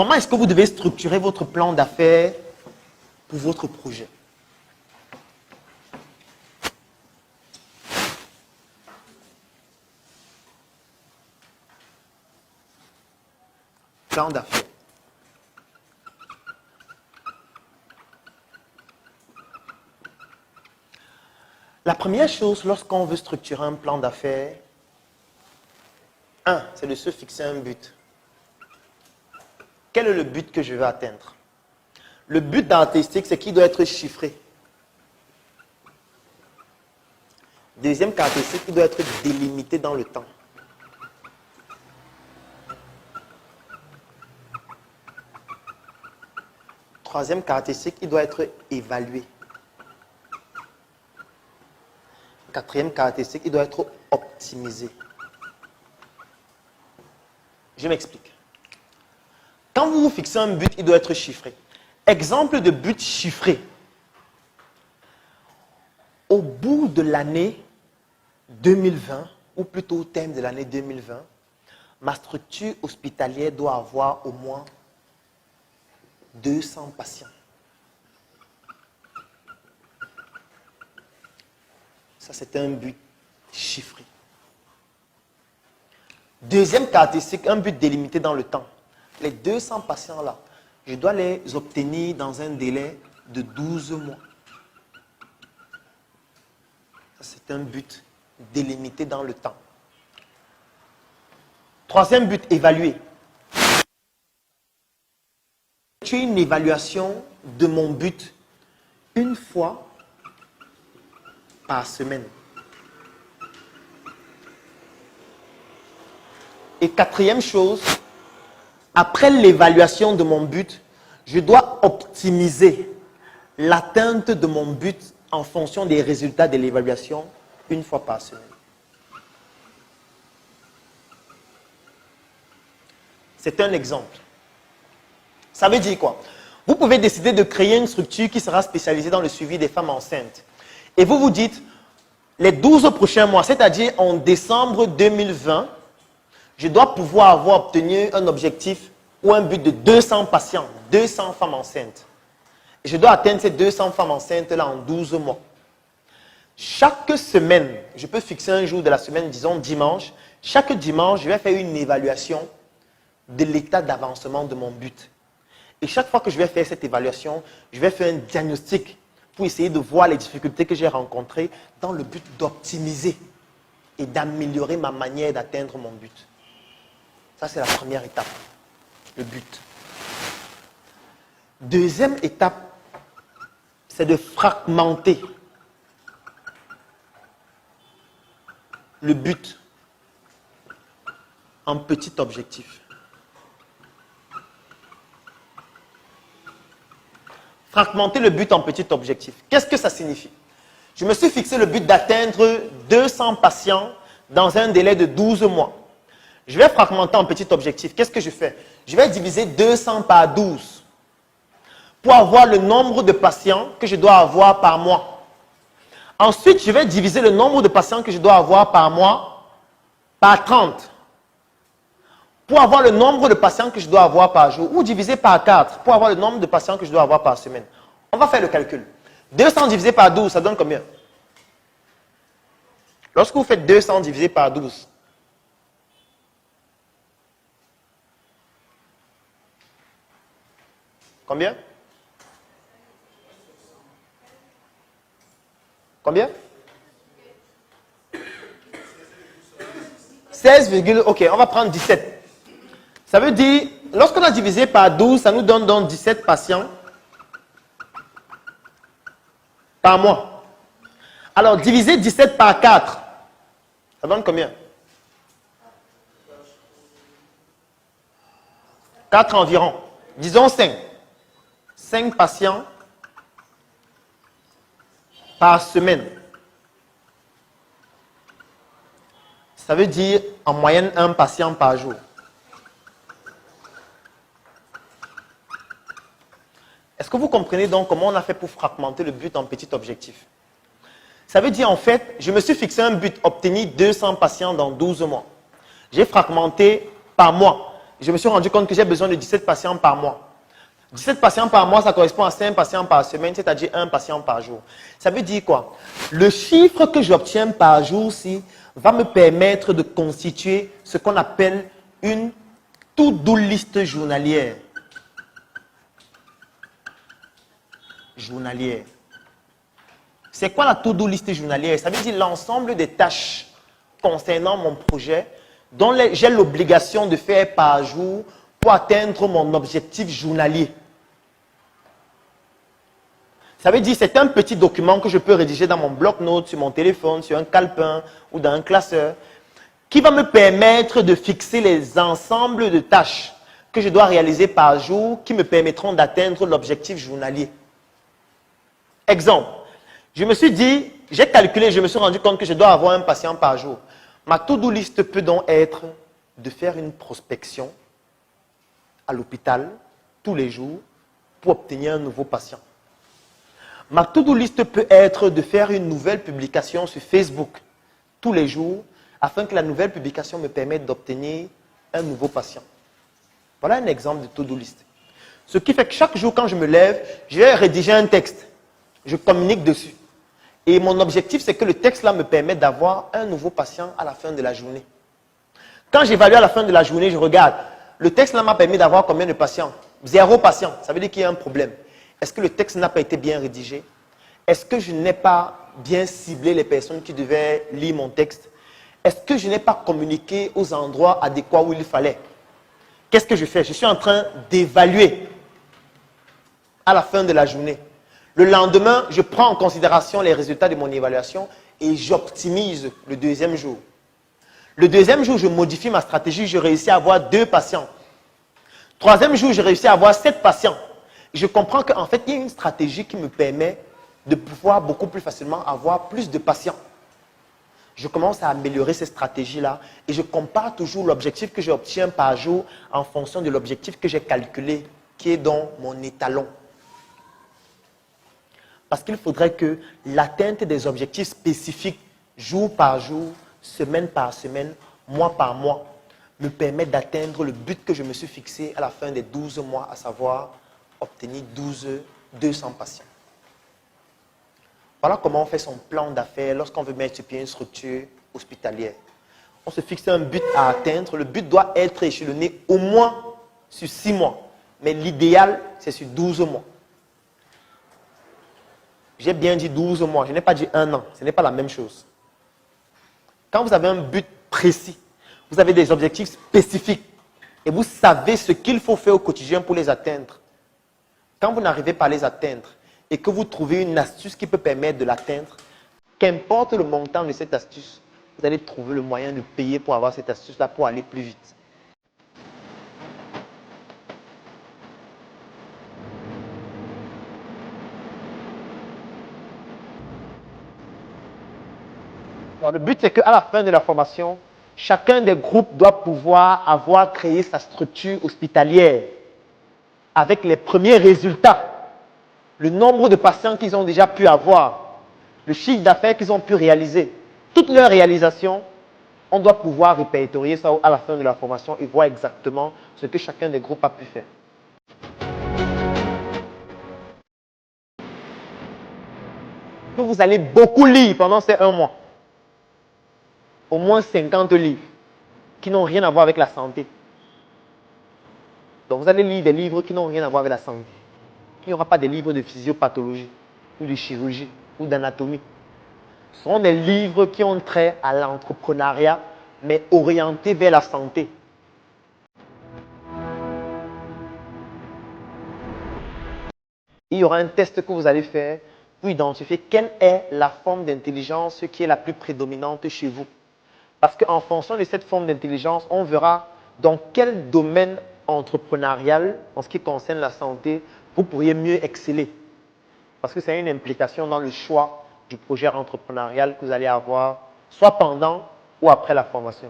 Comment est-ce que vous devez structurer votre plan d'affaires pour votre projet? Plan d'affaires. La première chose lorsqu'on veut structurer un plan d'affaires, c'est de se fixer un but. Quel est le but que je veux atteindre? Le but d'artistique, c'est qu'il doit être chiffré. Deuxième caractéristique, il doit être délimité dans le temps. Troisième caractéristique, il doit être évalué. Quatrième caractéristique, il doit être optimisé. Je m'explique. Quand vous vous fixez un but, il doit être chiffré. Exemple de but chiffré. Au bout de l'année 2020, ou plutôt au terme de l'année 2020, ma structure hospitalière doit avoir au moins 200 patients. Ça, c'est un but chiffré. Deuxième caractéristique, un but délimité dans le temps. Les 200 patients-là, je dois les obtenir dans un délai de 12 mois. Ça, c'est un but délimité dans le temps. Troisième but, évaluer. J'ai une évaluation de mon but une fois par semaine. Et quatrième chose, après l'évaluation de mon but, je dois optimiser l'atteinte de mon but en fonction des résultats de l'évaluation une fois par semaine. C'est un exemple. Ça veut dire quoi? Vous pouvez décider de créer une structure qui sera spécialisée dans le suivi des femmes enceintes. Et vous vous dites, les 12 prochains mois, c'est-à-dire en décembre 2020, je dois pouvoir avoir obtenu un objectif ou un but de 200 patients, 200 femmes enceintes. Et je dois atteindre ces 200 femmes enceintes-là en 12 mois. Chaque semaine, je peux fixer un jour de la semaine, disons dimanche. Chaque dimanche, je vais faire une évaluation de l'état d'avancement de mon but. Et chaque fois que je vais faire cette évaluation, je vais faire un diagnostic pour essayer de voir les difficultés que j'ai rencontrées dans le but d'optimiser et d'améliorer ma manière d'atteindre mon but. Ça, c'est la première étape, le but. Deuxième étape, c'est de fragmenter le but en petits objectifs. Fragmenter le but en petits objectifs. Qu'est-ce que ça signifie? Je me suis fixé le but d'atteindre 200 patients dans un délai de 12 mois. Je vais fragmenter en petits objectifs. Qu'est-ce que je fais? Je vais diviser 200 par 12 pour avoir le nombre de patients que je dois avoir par mois. Ensuite, je vais diviser le nombre de patients que je dois avoir par mois par 30 pour avoir le nombre de patients que je dois avoir par jour, ou diviser par 4 pour avoir le nombre de patients que je dois avoir par semaine. On va faire le calcul. 200 divisé par 12, ça donne combien? Lorsque vous faites 200 divisé par 12, combien? Combien? 16, ok, on va prendre 17. Ça veut dire, lorsqu'on a divisé par 12, ça nous donne donc 17 patients par mois. Alors, diviser 17 par 4, ça donne combien? 4 environ. Disons 5. 5 patients par semaine. Ça veut dire en moyenne un patient par jour. Est-ce que vous comprenez donc comment on a fait pour fragmenter le but en petits objectifs? Ça veut dire en fait, je me suis fixé un but, obtenir 200 patients dans 12 mois. J'ai fragmenté par mois. je me suis rendu compte que j'ai besoin de 17 patients par mois. 17 patients par mois, ça correspond à 5 patients par semaine, c'est-à-dire 1 patient par jour. Ça veut dire quoi? Le chiffre que j'obtiens par jour-ci va me permettre de constituer ce qu'on appelle une to-do list journalière. Journalière. C'est quoi la to-do list journalière? Ça veut dire l'ensemble des tâches concernant mon projet dont j'ai l'obligation de faire par jour pour atteindre mon objectif journalier. Ça veut dire c'est un petit document que je peux rédiger dans mon bloc-notes, sur mon téléphone, sur un calepin ou dans un classeur, qui va me permettre de fixer les ensembles de tâches que je dois réaliser par jour qui me permettront d'atteindre l'objectif journalier. Exemple, je me suis dit, j'ai calculé, je me suis rendu compte que je dois avoir un patient par jour. Ma to-do list peut donc être de faire une prospection à l'hôpital tous les jours pour obtenir un nouveau patient. Ma to-do list peut être de faire une nouvelle publication sur Facebook tous les jours afin que la nouvelle publication me permette d'obtenir un nouveau patient. Voilà un exemple de to-do list. Ce qui fait que chaque jour quand je me lève, je vais rédiger un texte. Je communique dessus. Et mon objectif, c'est que le texte là me permette d'avoir un nouveau patient à la fin de la journée. Quand j'évalue à la fin de la journée, je regarde. Le texte là m'a permis d'avoir combien de patients? 0 patient. Ça veut dire qu'il y a un problème. Est-ce que le texte n'a pas été bien rédigé? Est-ce que je n'ai pas bien ciblé les personnes qui devaient lire mon texte? Est-ce que je n'ai pas communiqué aux endroits adéquats où il fallait? Qu'est-ce que je fais? Je suis en train d'évaluer à la fin de la journée. Le lendemain, je prends en considération les résultats de mon évaluation et j'optimise le deuxième jour. Le deuxième jour, je modifie ma stratégie, je réussis à avoir 2 patients. Troisième jour, je réussis à avoir 7 patients. Je comprends qu'en fait, il y a une stratégie qui me permet de pouvoir beaucoup plus facilement avoir plus de patients. Je commence à améliorer ces stratégies-là et je compare toujours l'objectif que j'obtiens par jour en fonction de l'objectif que j'ai calculé, qui est dans mon étalon. Parce qu'il faudrait que l'atteinte des objectifs spécifiques, jour par jour, semaine par semaine, mois par mois, me permette d'atteindre le but que je me suis fixé à la fin des 12 mois, à savoir obtenir 200 patients. Voilà comment on fait son plan d'affaires lorsqu'on veut mettre sur pied une structure hospitalière. On se fixe un but à atteindre. Le but doit être échelonné au moins sur 6 mois. Mais l'idéal, c'est sur 12 mois. J'ai bien dit 12 mois, je n'ai pas dit 1 an. Ce n'est pas la même chose. Quand vous avez un but précis, vous avez des objectifs spécifiques et vous savez ce qu'il faut faire au quotidien pour les atteindre. Quand vous n'arrivez pas à les atteindre et que vous trouvez une astuce qui peut permettre de l'atteindre, qu'importe le montant de cette astuce, vous allez trouver le moyen de payer pour avoir cette astuce-là pour aller plus vite. Alors, le but, c'est qu'à la fin de la formation, chacun des groupes doit pouvoir avoir créé sa structure hospitalière avec les premiers résultats, le nombre de patients qu'ils ont déjà pu avoir, le chiffre d'affaires qu'ils ont pu réaliser. Toutes leurs réalisations, on doit pouvoir répertorier ça à la fin de la formation et voir exactement ce que chacun des groupes a pu faire. Vous allez beaucoup lire pendant ces 1 mois. Au moins 50 livres qui n'ont rien à voir avec la santé. Donc vous allez lire des livres qui n'ont rien à voir avec la santé. Il n'y aura pas des livres de physiopathologie, ou de chirurgie, ou d'anatomie. Ce sont des livres qui ont trait à l'entrepreneuriat, mais orientés vers la santé. Il y aura un test que vous allez faire pour identifier quelle est la forme d'intelligence qui est la plus prédominante chez vous. Parce qu'en fonction de cette forme d'intelligence, on verra dans quel domaine entrepreneurial, en ce qui concerne la santé, vous pourriez mieux exceller. Parce que c'est une implication dans le choix du projet entrepreneurial que vous allez avoir, soit pendant ou après la formation.